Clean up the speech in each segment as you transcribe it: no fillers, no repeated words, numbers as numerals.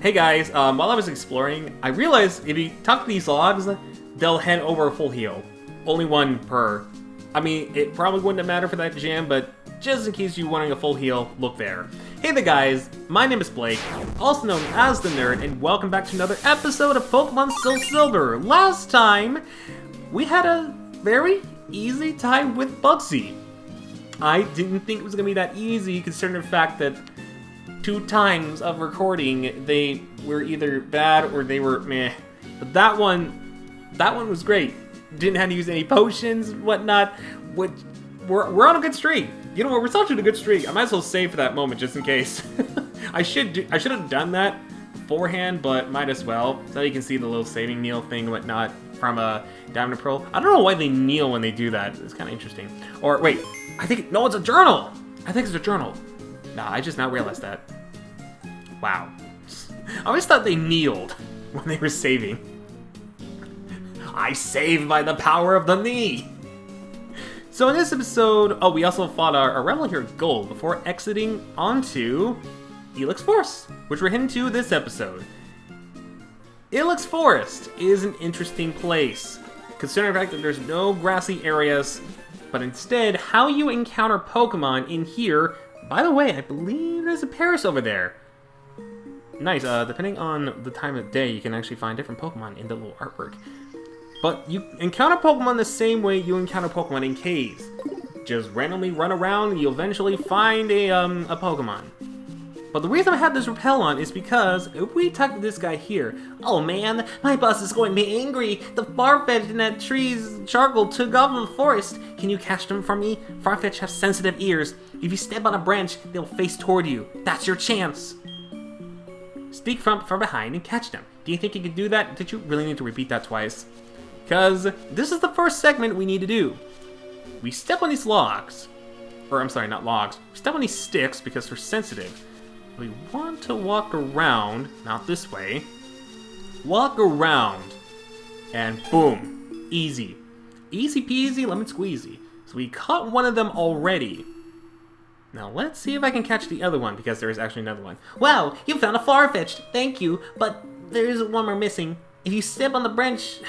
Hey guys, while I was exploring, I realized if you talk to these logs, they'll head over a full heal. Only one per. I mean, it probably wouldn't matter for that jam, but just in case you're wanting a full heal, look there. Hey there guys, my name is Blake, also known as The Nerd, and welcome back to another episode of Pokémon SoulSilver. Last time, we had a very easy time with Bugsy. I didn't think it was going to be that easy, considering the fact that 2 times of recording, they were either bad or they were meh. But that one was great. Didn't have to use any potions, whatnot. Which we're on a good streak. You know what? We're such a good streak. I might as well save for that moment just in case. I should have done that beforehand, but might as well, so you can see the little saving kneel thing and whatnot from Diamond and Pearl. I don't know why they kneel when they do that. It's kind of interesting. Or wait, no, it's a journal. I think it's a journal. Nah, I just now realized that. Wow. I always thought they kneeled when they were saving. I saved by the power of the knee! So in this episode, we also fought our rival here Gold before exiting onto Ilex Forest, which we're heading to this episode. Ilex Forest is an interesting place, considering the fact that there's no grassy areas, but instead, how you encounter Pokemon in here. By the way, I believe there's a Paris over there. Nice, depending on the time of day, you can actually find different Pokemon in the little artwork. But you encounter Pokemon the same way you encounter Pokemon in caves. Just randomly run around and you'll eventually find a Pokemon. But the reason I have this repel on is because if we talk to this guy here, oh man, my boss is going to be angry. The Farfetch'd in that tree's charcoal took off in the forest. Can you catch them for me? Farfetch'd have sensitive ears. If you step on a branch, they'll face toward you. That's your chance. Sneak from behind and catch them. Do you think you can do that? Did you really need to repeat that twice? Because this is the first segment we need to do. We step on these logs. Or, I'm sorry, not logs. We step on these sticks because they're sensitive. We want to walk around, not this way. Walk around. And boom. Easy. Easy peasy, lemon squeezy. So we caught one of them already. Now let's see if I can catch the other one, because there is actually another one. Wow, you found a Farfetch'd. Thank you, but there is one more missing. If you step on the branch...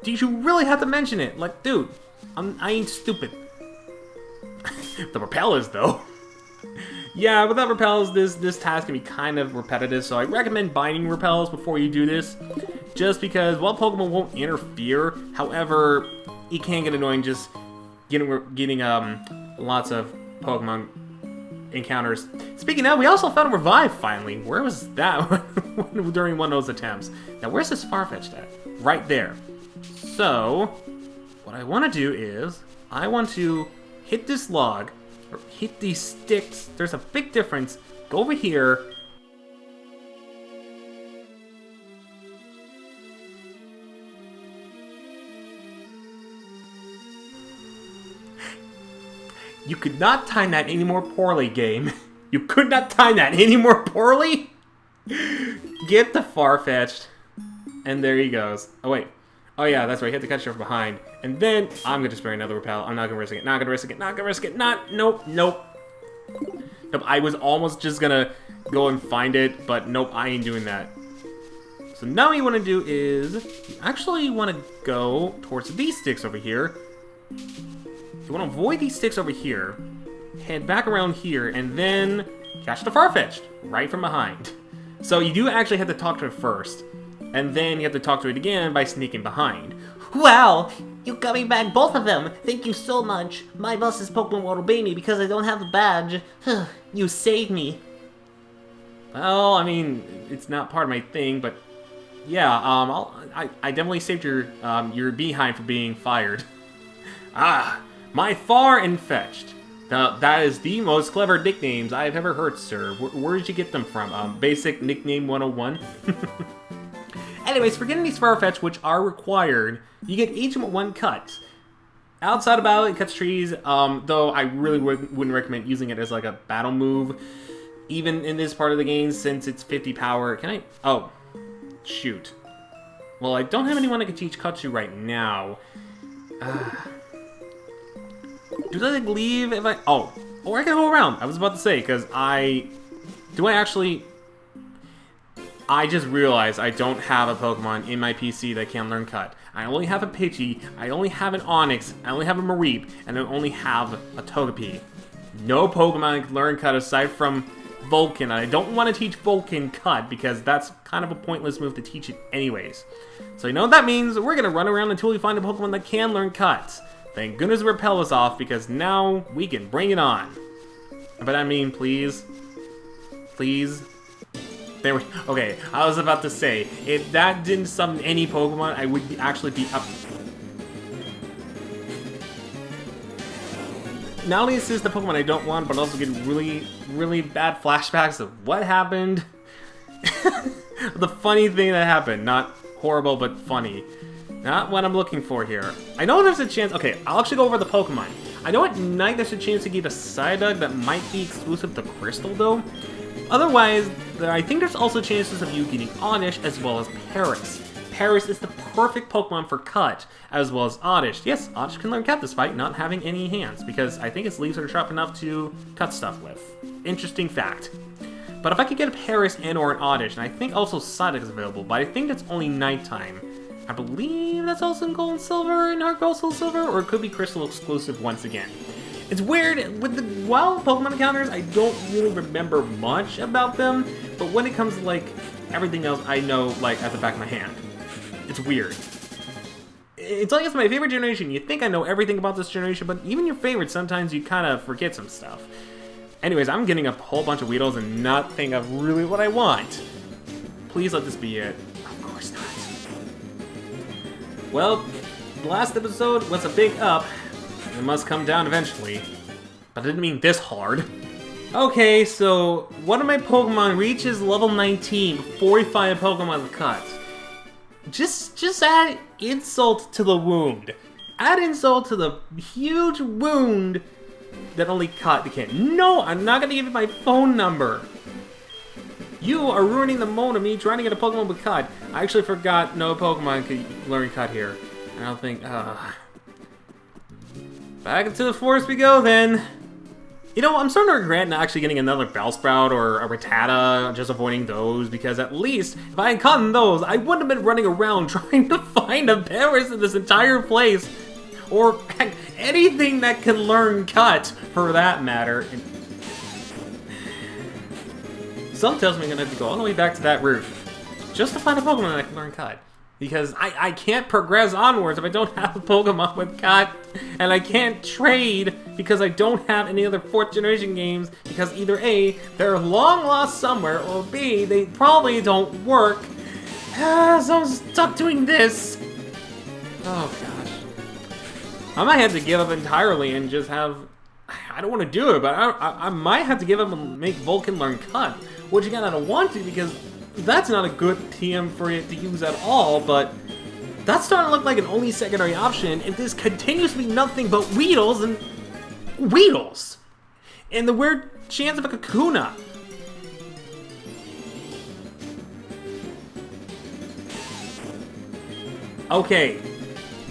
Did you really have to mention it? Like, dude, I ain't stupid. The repellers, though. Yeah, without repels, this task can be kind of repetitive, so I recommend binding repels before you do this. Just because, while Pokemon won't interfere, however, it can get annoying just getting lots of Pokemon encounters. Speaking of, we also found a revive finally. Where was that during one of those attempts? Now, where's this Farfetch'd at? Right there. So, what I want to do is, I want to hit this log, or hit these sticks. There's a big difference. Go over here. You could not time that any more poorly, game. You could not time that any more poorly? Get the Farfetch'd. And there he goes. Oh, wait. Oh, yeah, that's right. You have to catch her from behind. And then I'm going to spray another repel. I'm not going to risk it. Not going to risk it. Not going to risk it. Nope. Nope. I was almost just going to go and find it, but nope, I ain't doing that. So now what you want to do is, you actually want to go towards these sticks over here. You want to avoid these sticks over here, head back around here, and then catch the Farfetch'd right from behind. So you do actually have to talk to it first, and then you have to talk to it again by sneaking behind. Wow, you got me back, both of them. Thank you so much. My boss's Pokemon won't obey me because I don't have the badge. You saved me. Well, I mean, it's not part of my thing, but yeah, I definitely saved your behind from being fired. Ah. My far and fetched. Now, that is the most clever nicknames I've ever heard, sir. Where did you get them from? Basic Nickname 101? Anyways, for getting these Farfetch'd, which are required, you get each one cut. Outside of battle, it cuts trees, though I really wouldn't recommend using it as like a battle move. Even in this part of the game, since it's 50 power. Can I? Oh, shoot. Well, I don't have anyone that can teach Katsu right now. Do I like leave if I... Oh, or I can go around. I was about to say, because do I actually... I just realized I don't have a Pokemon in my PC that can learn Cut. I only have a Pidgey, I only have an Onix, I only have a Mareep, and I only have a Togepi. No Pokemon can learn Cut aside from Vulcan. I don't want to teach Vulcan Cut because that's kind of a pointless move to teach it anyways. So you know what that means? We're going to run around until we find a Pokemon that can learn Cut. Thank goodness Repel is off because now we can bring it on. But I mean, please. Please. There we okay, I was about to say, if that didn't summon any Pokemon, I would actually be up. Not only is this the Pokemon I don't want, but also get really, really bad flashbacks of what happened. The funny thing that happened. Not horrible, but funny. Not what I'm looking for here. I know there's a chance. Okay, I'll actually go over the Pokemon. I know at night there's a chance to get a Psyduck that might be exclusive to Crystal, though. Otherwise, I think there's also chances of you getting Oddish as well as Paris. Paris is the perfect Pokemon for Cut, as well as Oddish. Yes, Oddish can learn Cut despite not having any hands, because I think its leaves are sharp enough to cut stuff with. Interesting fact. But if I could get a Paris and or an Oddish, and I think also Psyduck is available, but I think that's only nighttime. I believe that's also in Gold and Silver and Heart Gold SoulSilver, or it could be Crystal exclusive once again. It's weird, with the wild Pokemon encounters, I don't really remember much about them, but when it comes to, like, everything else, I know, like, at the back of my hand. It's weird. It's like it's my favorite generation. You think I know everything about this generation, but even your favorite, sometimes you kind of forget some stuff. Anyways, I'm getting a whole bunch of Weedles and not think of really what I want. Please let this be it. Of course not. Well, the last episode was a big up. It must come down eventually. But I didn't mean this hard. Okay, so one of my Pokemon reaches level 19 before we find a Pokemon with Cut. Just add insult to the wound. Add insult to the huge wound that only Cut can. No, I'm not gonna give you my phone number. You are ruining the moment of me trying to get a Pokemon with Cut. I actually forgot no Pokemon could learn Cut here. I don't think, back into the forest we go then. You know, I'm starting to regret not actually getting another Bellsprout or a Rattata, just avoiding those, because at least, if I had gotten those, I wouldn't have been running around trying to find a Paris in this entire place. Or, heck, anything that can learn Cut, for that matter. And some tells me I'm gonna have to go all the way back to that route, just to find a Pokemon that can learn Cut. Because I can't progress onwards if I don't have a Pokemon with Cut, and I can't trade because I don't have any other 4th generation games, because either A, they're long lost somewhere, or B, they probably don't work. So I'm stuck doing this. Oh gosh. I might have to give up entirely and just have... I don't want to do it, but I might have to give up and make Vulcan learn Cut. Which again, I don't want to, because that's not a good TM for it to use at all, but that's starting to look like an only secondary option if this continues to be nothing but Weedles and Weedles. And the weird chance of a Kakuna. Okay,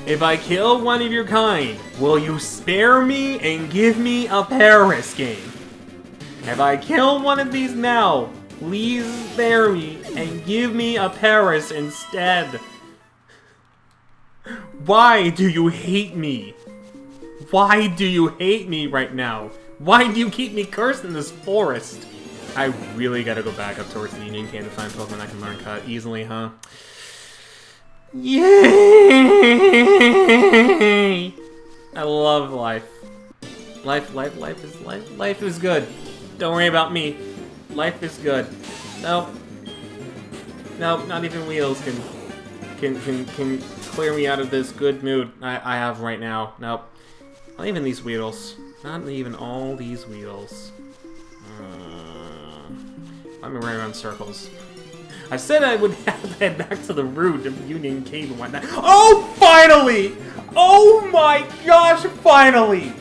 if I kill one of your kind, will you spare me and give me a Paris game? If I kill one of these now, please spare me and give me a Paris instead. Why do you hate me? Why do you hate me right now? Why do you keep me cursed in this forest? I really gotta go back up towards the Union Camp to find Pokemon I can learn Cut easily, huh? Yay! I love life. Life is good. Don't worry about me. Life is good. Nope. Nope, not even Weedles can clear me out of this good mood I have right now. Nope. Not even these Weedles. Not even all these Weedles. I'm running around in circles. I said I would have to head back to the route of Union Cave and whatnot. Oh, finally! Oh my gosh, finally!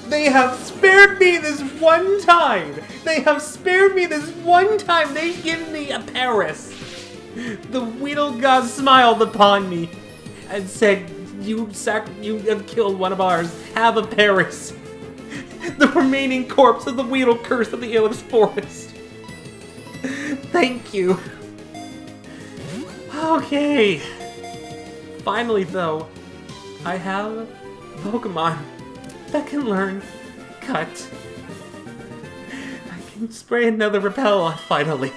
They have spared me this one time! They have spared me this one time! They've given me a Paris! The Weedle god smiled upon me and said, you have killed one of ours. Have a Paris. The remaining corpse of the Weedle curse of the Ilex forest. Thank you. Okay. Finally, though, I have a Pokemon that can learn Cut. I can spray another Repel on, finally.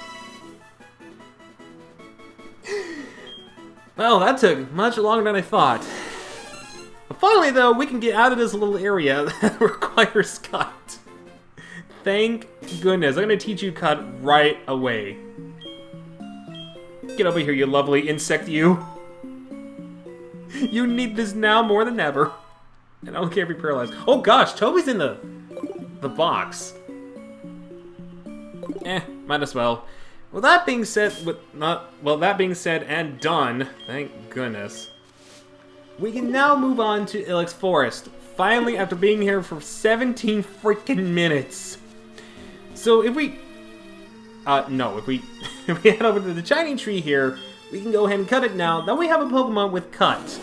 Well, that took much longer than I thought. But finally, though, we can get out of this little area that requires Cut. Thank goodness. I'm going to teach you Cut right away. Get over here, you lovely insect, you. You need this now more than ever. And I don't care if you're paralyzed. Oh gosh, Toby's in the box. Might as well. Well, that being said, that being said and done, thank goodness, we can now move on to Ilex Forest. Finally, after being here for 17 freaking minutes. So if we if we head over to the Shining Tree here, we can go ahead and cut it now. Then we have a Pokemon with Cut.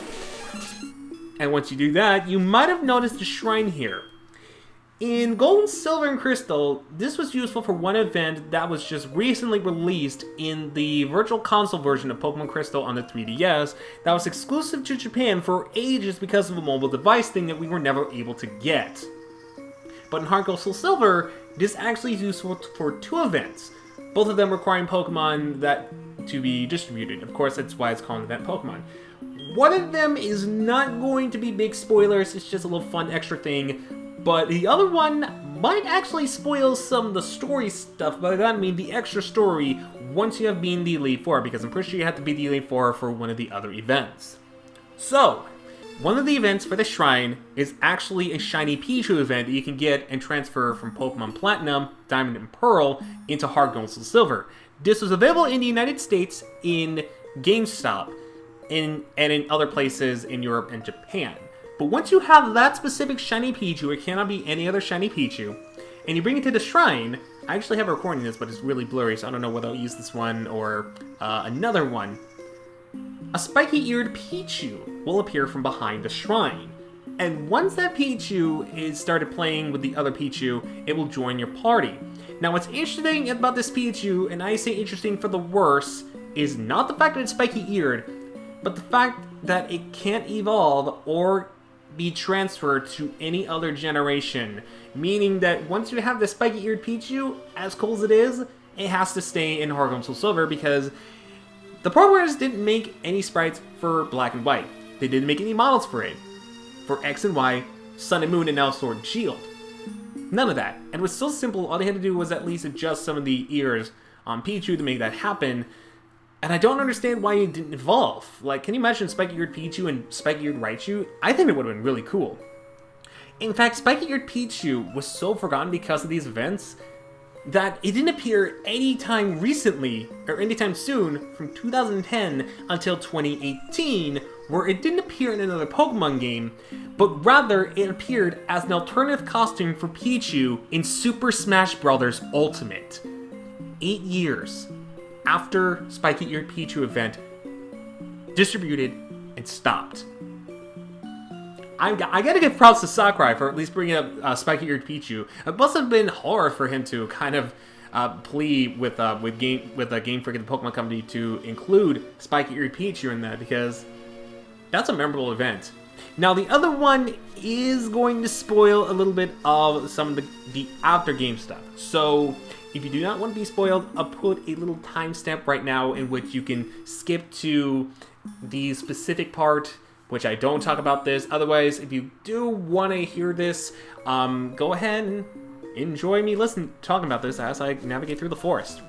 And once you do that, you might have noticed a shrine here. In Gold, Silver, and Crystal, this was useful for one event that was just recently released in the Virtual Console version of Pokemon Crystal on the 3DS that was exclusive to Japan for ages because of a mobile device thing that we were never able to get. But in Heart Gold, SoulSilver, this actually is useful for two events, both of them requiring Pokemon that to be distributed. Of course, that's why it's called an event Pokemon. One of them is not going to be big spoilers, it's just a little fun extra thing. But the other one might actually spoil some of the story stuff, but I mean the extra story once you have been the Elite Four, because I'm pretty sure you have to be the Elite Four for one of the other events. So, one of the events for the Shrine is actually a Shiny Pichu event that you can get and transfer from Pokemon Platinum, Diamond, and Pearl into Heart Gold, SoulSilver. This was available in the United States in GameStop and in other places in Europe and Japan. But once you have that specific Shiny Pichu, it cannot be any other Shiny Pichu, and you bring it to the Shrine. I actually have a recording of this, but it's really blurry, so I don't know whether I'll use this one or another one. A Spiky-eared Pichu will appear from behind the Shrine. And once that Pichu is started playing with the other Pichu, it will join your party. Now what's interesting about this Pichu, and I say interesting for the worse, is not the fact that it's spiky-eared, but the fact that it can't evolve or be transferred to any other generation. Meaning that once you have the Spiky-eared Pichu, as cool as it is, it has to stay in Heart Gold, SoulSilver because the programmers didn't make any sprites for Black and White. They didn't make any models for it. For X and Y, Sun and Moon, and now Sword and Shield. None of that. And it was so simple, all they had to do was at least adjust some of the ears on Pichu to make that happen. And I don't understand why it didn't evolve. Like, can you imagine Spiky-eared Pichu and Spiky-eared Raichu? I think it would have been really cool. In fact, Spiky-eared Pichu was so forgotten because of these events that it didn't appear anytime recently, or anytime soon, from 2010 until 2018, where it didn't appear in another Pokemon game, but rather it appeared as an alternative costume for Pichu in Super Smash Bros. Ultimate. 8 years after Spiky-eared Pichu event distributed and stopped. I gotta give props to Sakurai for at least bringing up Spiky-eared Pichu. It must have been hard for him to kind of plead with Game Freak and the Pokemon Company to include Spiky-eared Pichu in that, because that's a memorable event. Now the other one is going to spoil a little bit of some of the after game stuff. So if you do not want to be spoiled, I'll put a little timestamp right now in which you can skip to the specific part, which I don't talk about this. Otherwise, if you do want to hear this, go ahead and enjoy me talking about this as I navigate through the forest.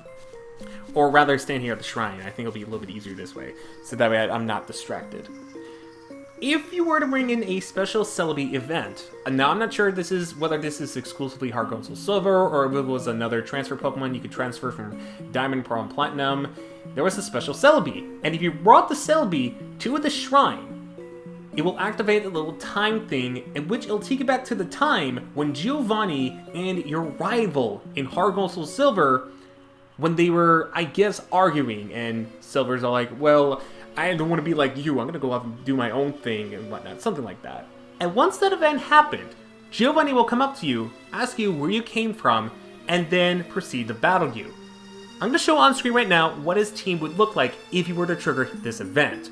Or rather, stand here at the shrine. I think it'll be a little bit easier this way, so that way I'm not distracted. If you were to bring in a special Celebi event, now I'm not sure whether this is exclusively Heart Gold, SoulSilver, or if it was another transfer Pokemon you could transfer from Diamond, Pearl, and Platinum, there was a special Celebi. And if you brought the Celebi to the shrine, it will activate a little time thing, in which it'll take you back to the time when Giovanni and your rival in Heart Gold, SoulSilver, when they were, I guess, arguing, and Silver's all like, well, I don't want to be like you, I'm gonna go off and do my own thing and whatnot, something like that. And once that event happened, Giovanni will come up to you, ask you where you came from, and then proceed to battle you. I'm going to show on screen right now what his team would look like if he were to trigger this event.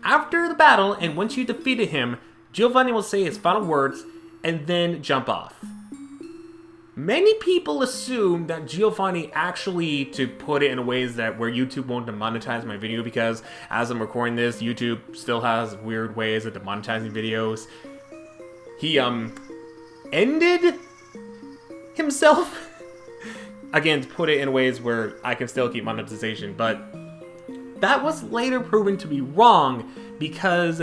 After the battle, and once you defeated him, Giovanni will say his final words and then jump off. Many people assume that Giovanni actually, to put it in ways that where YouTube won't demonetize my video, because as I'm recording this, YouTube still has weird ways of demonetizing videos. He ended himself. Again, to put it in ways where I can still keep monetization, but that was later proven to be wrong because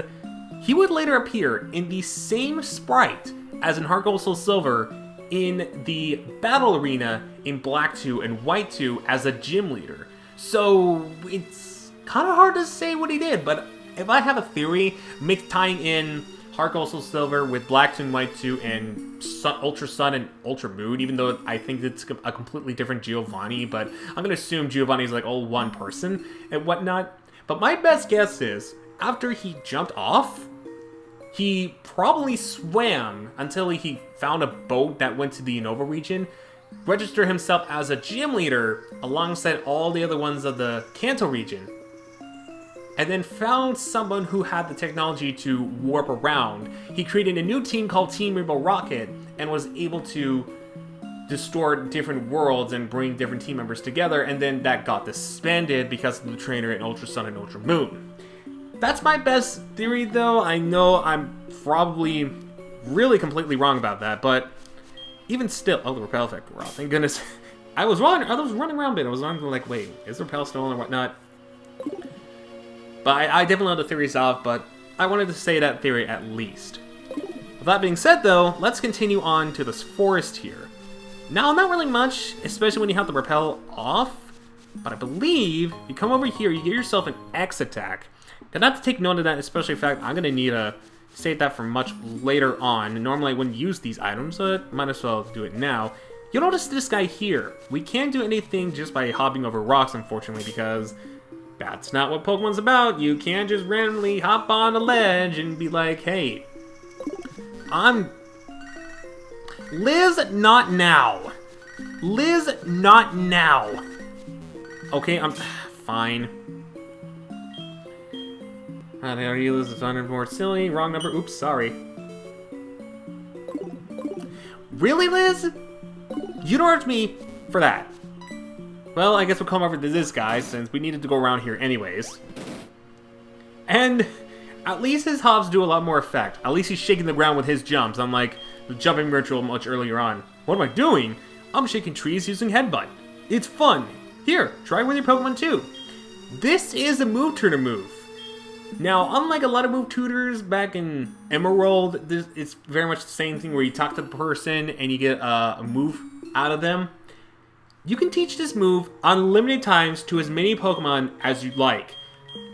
he would later appear in the same sprite as in Heart Gold Soul Silver in the battle arena in Black 2 and White 2 as a gym leader. So it's kind of hard to say what he did, but if I have a theory, tying in Heart Gold Soul Silver with Black 2 and White 2 and Ultra Sun and Ultra Moon, even though I think it's a completely different Giovanni, but I'm going to assume Giovanni's like all one person and whatnot. But my best guess is, after he jumped off, he probably swam until he found a boat that went to the Unova region, registered himself as a gym leader alongside all the other ones of the Kanto region, and then found someone who had the technology to warp around. He created a new team called Team Rainbow Rocket and was able to distort different worlds and bring different team members together, and then that got disbanded because of the trainer in Ultra Sun and Ultra Moon. That's my best theory, though. I know I'm probably really completely wrong about that, but even still... Oh, the repel effect wore off. Thank goodness. I was running around a bit. I was like, wait, is the repel still on or whatnot? But I definitely know the theory's off, but I wanted to say that theory at least. With that being said, though, let's continue on to this forest here. Now, not really much, especially when you have the repel off, but I believe if you come over here, you get yourself an X attack. And not to take note of that, especially in fact, I'm going to need to save that for much later on. Normally I wouldn't use these items, but might as well do it now. You'll notice this guy here. We can't do anything just by hopping over rocks, unfortunately, because that's not what Pokemon's about. You can't just randomly hop on a ledge and be like, hey, Liz, not now. Liz, not now. Okay, I'm fine. How do you lose this honor more silly? Wrong number. Oops, sorry. Really, Liz? You don't hurt me for that. Well, I guess we'll come over to this guy since we needed to go around here anyways. And at least his hops do a lot more effect. At least he's shaking the ground with his jumps, unlike the jumping ritual much earlier on. What am I doing? I'm shaking trees using Headbutt. It's fun. Here, try with your Pokemon too. This is a move tutor move. Now, unlike a lot of move tutors back in Emerald, it's very much the same thing where you talk to the person and you get a move out of them. You can teach this move unlimited times to as many Pokemon as you'd like.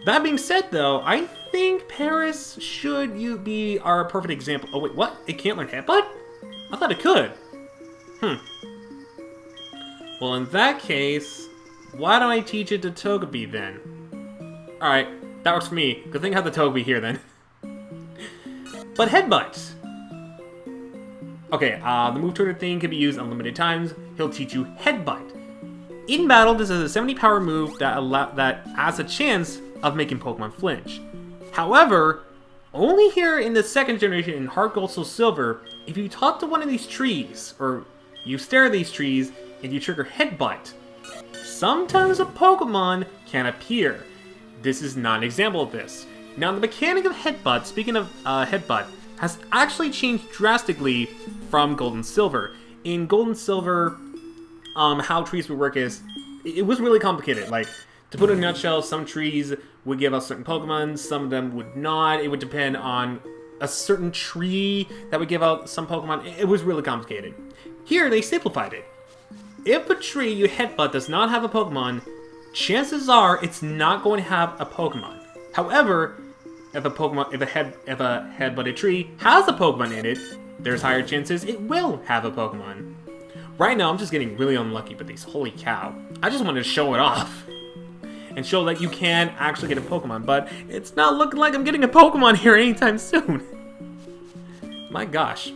That being said, though, I think Paris should be our perfect example. Oh, wait, what? It can't learn Headbutt? I thought it could. Well, in that case, why don't I teach it to Togepi then? Alright. That works for me. Good thing I have the Togepi here then. But Headbutt. Okay, the move tutor thing can be used unlimited times. He'll teach you Headbutt. In battle, this is a 70 power move that has a chance of making Pokemon flinch. However, only here in the second generation in Heart Gold Soul Silver, if you talk to one of these trees, or you stare at these trees, and you trigger Headbutt, sometimes a Pokemon can appear. This is not an example of this. Now, the mechanic of Headbutt, speaking of Headbutt, has actually changed drastically from Gold and Silver. In Gold and Silver, how trees would work is, it was really complicated. Like, to put it in a nutshell, some trees would give us certain Pokemon, some of them would not. It would depend on a certain tree that would give out some Pokemon. It was really complicated. Here, they simplified it. If a tree you Headbutt does not have a Pokemon, chances are it's not going to have a Pokemon. However, if a Headbutted tree has a Pokemon in it, there's higher chances it will have a Pokemon. Right now, I'm just getting really unlucky with these. Holy cow. I just wanted to show it off. And show that you can actually get a Pokemon, but it's not looking like I'm getting a Pokemon here anytime soon. My gosh.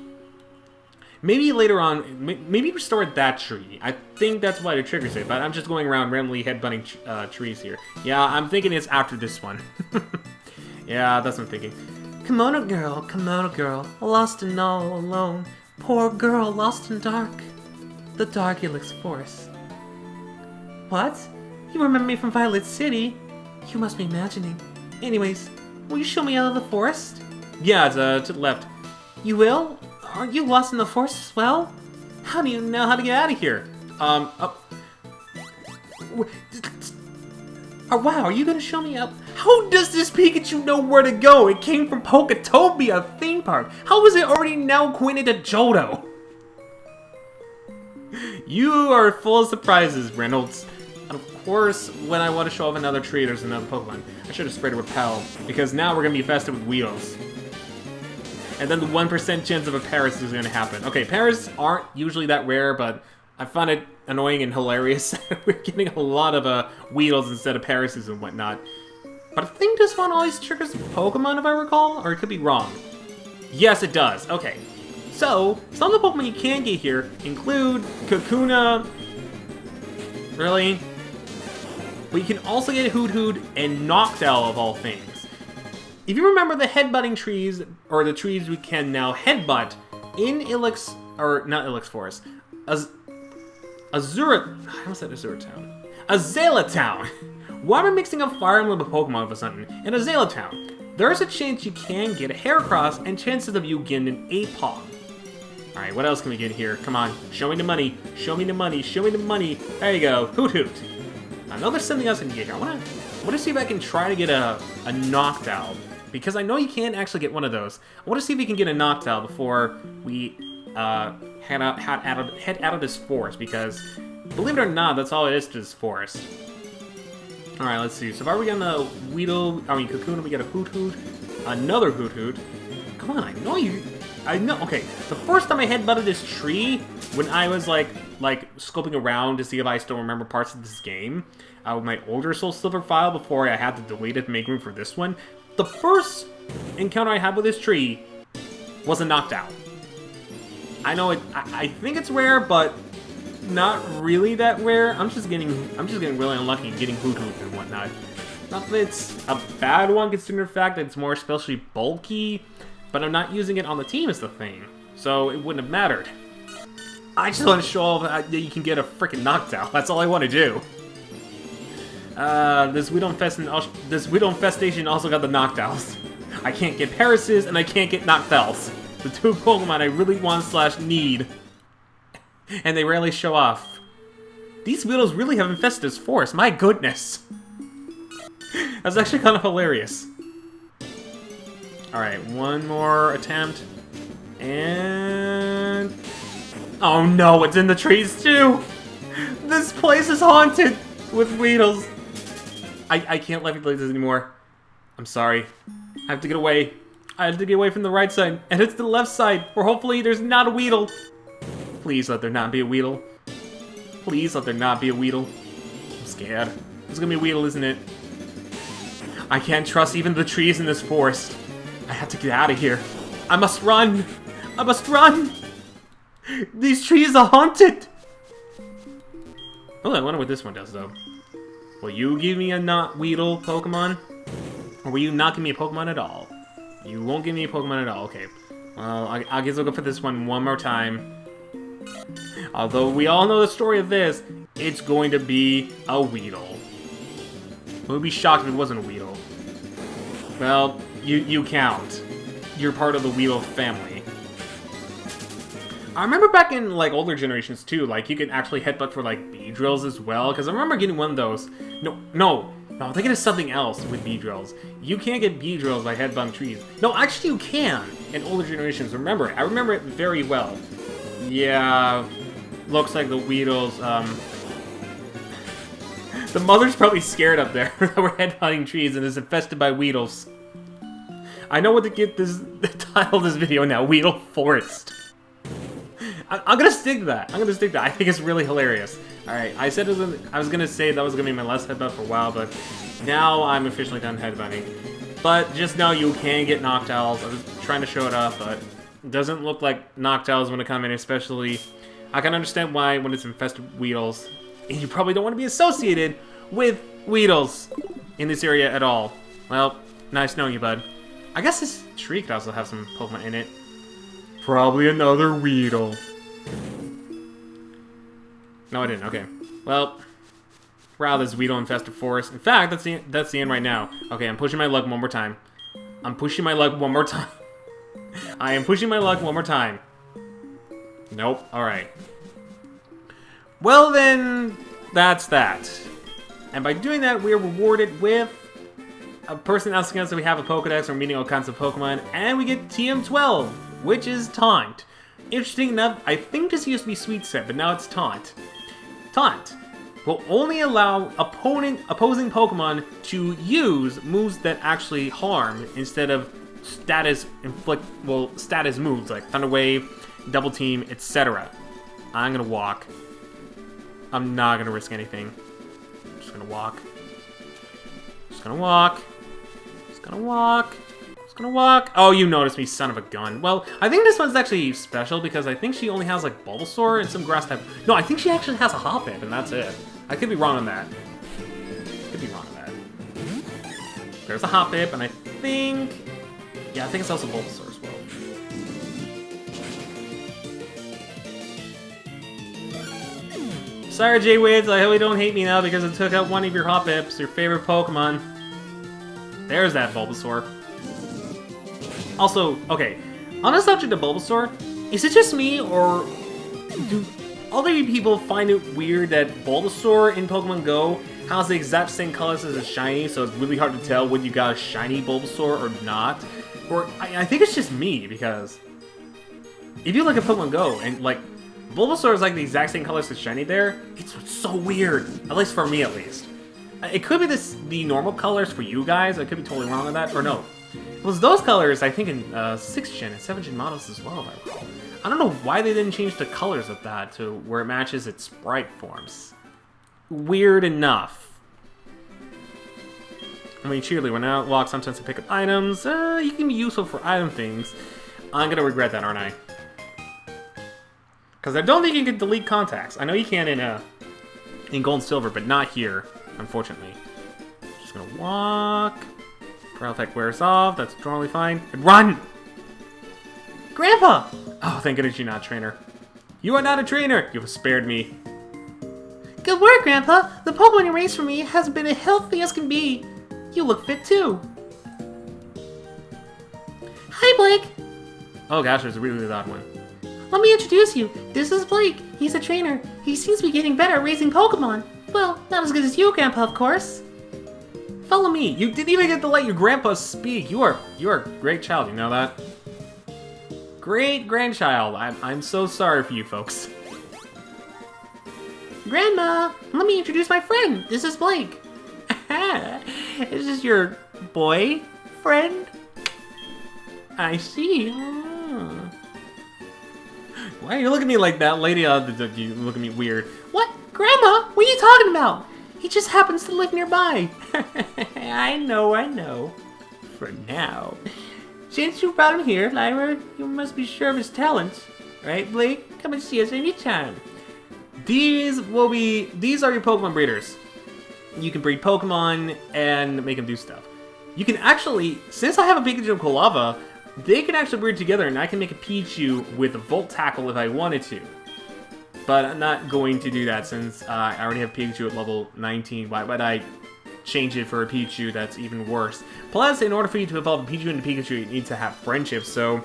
Maybe later on, maybe restore that tree. I think that's why it triggers it, but I'm just going around randomly headbutting trees here. Yeah, I'm thinking it's after this one. Yeah, that's what I'm thinking. Kimono girl, lost and all alone. Poor girl, lost in the dark Ilex forest. What? You remember me from Violet City? You must be imagining. Anyways, will you show me out of the forest? Yeah, it's to the left. You will? Aren't you lost in the forest as well? How do you know how to get out of here? Oh, wow, are you gonna show me up? How does this Pikachu know where to go? It came from Poketopia theme park. How is it already now acquainted to Johto? You are full of surprises, Reynolds. And of course, when I want to show off another tree, there's another Pokemon. I should have sprayed a Repel, because now we're gonna be infested with Weedles. And then the 1% chance of a Paris is going to happen. Okay, Paris aren't usually that rare, but I find it annoying and hilarious. We're getting a lot of Weedles instead of Parises and whatnot. But I think this one always triggers Pokemon, if I recall, or it could be wrong. Yes, it does. Okay. So, some of the Pokemon you can get here include Kakuna. Really? But you can also get Hoot and Noctowl of all things. If you remember the headbutting trees, or the trees we can now headbutt, in Ilex, or not Ilex Forest, Azura Town. Azalea Town! Why am I mixing up Fire Emblem with Pokemon for something? In Azalea Town, there's a chance you can get a Heracross and chances of you getting an Apaw. Alright, what else can we get here? Come on, show me the money, show me the money, show me the money. There you go, Hoot. I know there's something else I can get here. I wanna see if I can try to get a Noctowl. Because I know you can actually get one of those. I want to see if we can get a Noctowl before we head out of this forest. Because, believe it or not, that's all it is to this forest. Alright, let's see. So far we got a Kakuna, we got a Hoot, another Hoot. Come on, I know. Okay, the first time I headbutted this tree, when I was like scoping around to see if I still remember parts of this game, with my older SoulSilver file before I had to delete it to make room for this one. The first encounter I had with this tree was a Noctowl. I know I think it's rare, but not really that rare. I'm just getting really unlucky and getting Hoot and whatnot. Not that it's a bad one, considering the fact that it's more especially bulky, but I'm not using it on the team is the thing, so it wouldn't have mattered. I just want to show off that you can get a freaking Noctowl. That's all I want to do. This Weedle infestation also got the Noctowls. I can't get Parises and I can't get Noctowls. The two Pokemon I really want / need. And they rarely show off. These Weedles really have infested this forest, my goodness. That's actually kind of hilarious. Alright, one more attempt. And... oh no, it's in the trees too! This place is haunted with Weedles. I can't let you play this anymore. I'm sorry. I have to get away. I have to get away from the right side, and it's the left side, where hopefully there's not a Weedle. Please let there not be a Weedle. Please let there not be a Weedle. I'm scared. There's gonna be a Weedle, isn't it? I can't trust even the trees in this forest. I have to get out of here. I must run. I must run. These trees are haunted. Oh, I wonder what this one does, though. Will you give me a not Weedle Pokemon? Or will you not give me a Pokemon at all? You won't give me a Pokemon at all, okay. Well, I guess I'll go for this one more time. Although we all know the story of this, it's going to be a Weedle. I would be shocked if it wasn't a Weedle. Well, you count. You're part of the Weedle family. I remember back in, like, older generations, too, like, you could actually headbutt for, like, Beedrills as well, because I remember getting one of those. No, I'm thinking of something else with Beedrills. You can't get Beedrills by headbutting trees. No, actually you can in older generations, remember it. I remember it very well. Yeah, looks like the Weedles, the mother's probably scared up there that we're headbutting trees and is infested by Weedles. I know what to get the title of this video now, Weedle Forest. I'm gonna stick to that. I think it's really hilarious. Alright, I said I was gonna say that was gonna be my last headbutt for a while, but now I'm officially done headbutting. But just know you can get Noctowls. I was trying to show it off, but Doesn't look like Noctow's gonna come in, especially. I can understand why when it's infested Weedles. And you probably don't want to be associated with Weedles in this area at all. Well, nice knowing you, bud. I guess this tree could also have some Pokemon in it. Probably another Weedle. No, I didn't. Okay. Well, wow, this Weedle-infested forest. In fact, that's the end right now. Okay, I'm pushing my luck one more time. I'm pushing my luck one more time. I am pushing my luck one more time. Nope. Alright. Well then, that's that. And by doing that, we are rewarded with a person asking us if we have a Pokedex or meeting all kinds of Pokemon, and we get TM12, which is Taunt. Interesting enough, I think this used to be Sweet Set, but now it's Taunt. Taunt will only allow opposing Pokemon to use moves that actually harm instead of status moves like Thunder Wave, Double Team, etc. I'm gonna walk. I'm not gonna risk anything. I'm just gonna walk. Just gonna walk. Just gonna walk. Just gonna walk. Oh, you noticed me, son of a gun. Well, I think this one's actually special because I think she only has like Bulbasaur and some grass type. No, I think she actually has a Hoppip and that's it. I could be wrong on that. Could be wrong on that. There's a Hoppip and I think... Yeah, I think it's also Bulbasaur as well. Sorry, J-Wids, I hope you don't hate me now because it took out one of your Hoppips, your favorite Pokemon. There's that Bulbasaur. Also, okay, on the subject of Bulbasaur, is it just me, or do other people find it weird that Bulbasaur in Pokemon Go has the exact same colors as a shiny, so it's really hard to tell when you got a shiny Bulbasaur or not? Or, I think it's just me, because if you look at Pokemon Go, and, like, Bulbasaur is, like, the exact same colors as shiny there, it's so weird. At least for me, at least. It could be the normal colors for you guys, I could be totally wrong on that, or no. It was those colors, I think, in 6th Gen and 7th Gen models as well, if I recall. I don't know why they didn't change the colors of that to where it matches its sprite forms. Weird enough. I mean, Cheerleader went out, walk sometimes to pick up items. You can be useful for item things. I'm gonna regret that, aren't I? Because I don't think you can delete contacts. I know you can in Gold and Silver, but not here, unfortunately. Just gonna walk. Pearl Effect wears off. That's totally fine. And run! Grandpa! Oh, thank goodness you're not a trainer. You are not a trainer! You have spared me. Good work, Grandpa! The Pokemon you raised for me has been as healthy as can be. You look fit too. Hi, Blake! Oh gosh, there's a really odd one. Let me introduce you. This is Blake. He's a trainer. He seems to be getting better at raising Pokemon. Well, not as good as you, Grandpa, of course. Follow me. You didn't even get to let your grandpa speak. You are a great child, you know that? Great grandchild. I'm so sorry for you folks. Grandma, let me introduce my friend. This is Blake. Is this your boyfriend? I see. Why are you looking at me like that, lady? You look at me weird. What? Grandma? What are you talking about? He just happens to live nearby. I know. For now. Since you brought him here, Lyra, you must be sure of his talents. Right, Blake? Come and see us anytime. These are your Pokemon breeders. You can breed Pokemon and make them do stuff. You can actually, since I have a Pikachu and Kolava, they can actually breed together and I can make a Pichu with a Volt Tackle if I wanted to. But I'm not going to do that since I already have Pikachu at level 19. Why would I change it for a Pichu that's even worse? Plus, in order for you to evolve a Pichu into Pikachu, you need to have friendship, so...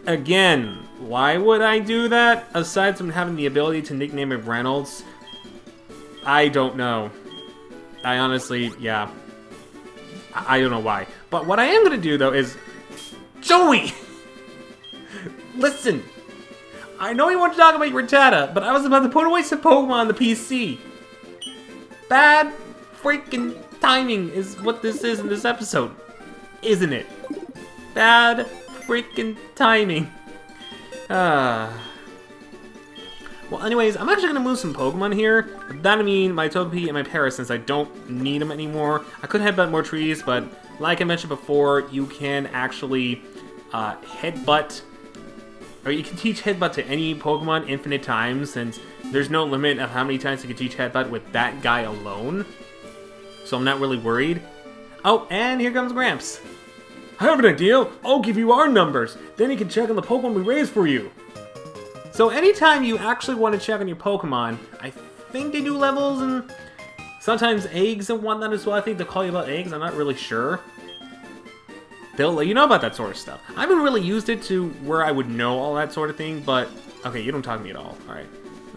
Again, why would I do that? Aside from having the ability to nickname it Reynolds, I don't know. I honestly, yeah. I don't know why. But what I am going to do, though, is... Joey! Listen! I know you want to talk about your Rattata, but I was about to put away some Pokemon on the PC. Bad freaking timing is what this is in this episode. Isn't it? Bad freaking timing. Well, anyways, I'm actually going to move some Pokemon here. That'll mean my Togepi and my Paras, since I don't need them anymore. I could headbutt more trees, but like I mentioned before, you can actually headbutt or you can teach Headbutt to any Pokemon infinite times, since there's no limit of how many times you can teach Headbutt with that guy alone. So I'm not really worried. Oh, and here comes Gramps. I have an idea. I'll give you our numbers. Then you can check on the Pokemon we raised for you. So anytime you actually want to check on your Pokemon, I think they do levels and sometimes eggs and whatnot as well. I think they'll call you about eggs. I'm not really sure. They'll let you know about that sort of stuff. I haven't really used it to where I would know all that sort of thing, but... Okay, you don't talk to me at all. Alright.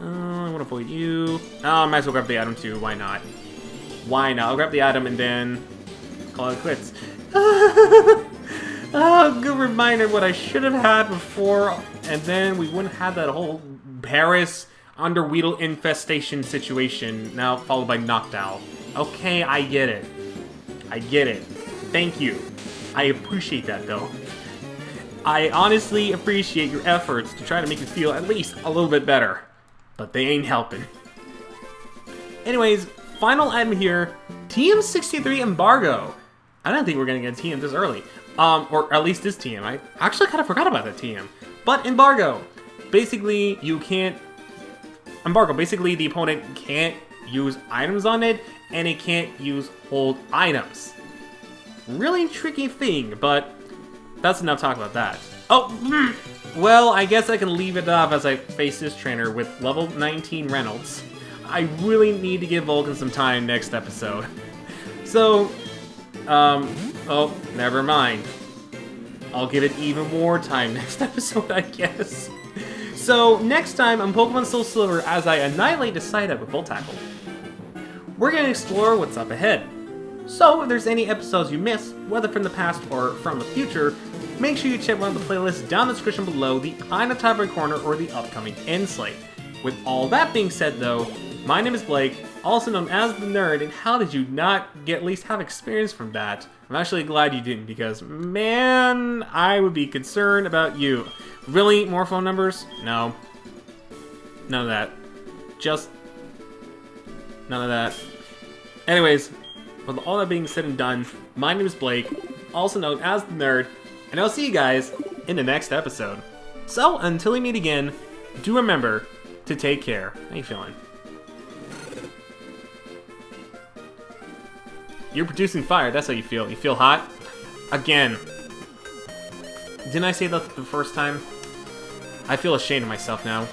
I want to avoid you. Oh, I might as well grab the item too. Why not? Why not? I'll grab the item and then call it quits. Oh, good reminder what I should have had before, and then we wouldn't have that whole Paris under Weedle infestation situation, now followed by Noctowl. Okay, I get it. I get it. Thank you. I appreciate that, though. I honestly appreciate your efforts to try to make me feel at least a little bit better, but they ain't helping. Anyways, final item here, TM63 Embargo. I don't think we're gonna get a TM this early. Or at least this TM. I actually kind of forgot about that TM. But Embargo. Basically, you can't... Embargo. Basically, the opponent can't use items on it, and it can't use hold items. Really tricky thing, but that's enough talk about that. Oh, well, I guess I can leave it off as I face this trainer with level 19 Reynolds. I really need to give Vulcan some time next episode. So, oh, never mind. I'll give it even more time next episode, I guess. So, next time on Pokemon SoulSilver, as I annihilate the Psyduck with Volt Tackle, we're going to explore what's up ahead. So, if there's any episodes you missed, whether from the past or from the future, make sure you check one of the playlists down in the description below, the in the top right corner, or the upcoming end slate. With all that being said though, my name is Blake, also known as the Nerd, and how did you not at least have experience from that? I'm actually glad you didn't, because man, I would be concerned about you. Really? More phone numbers? No. None of that. Just none of that. Anyways, with all that being said and done, my name is Blake, also known as the Nerd, and I'll see you guys in the next episode. So, until we meet again, do remember to take care. How you feeling? You're producing fire, that's how you feel. You feel hot? Again. Didn't I say that the first time? I feel ashamed of myself now.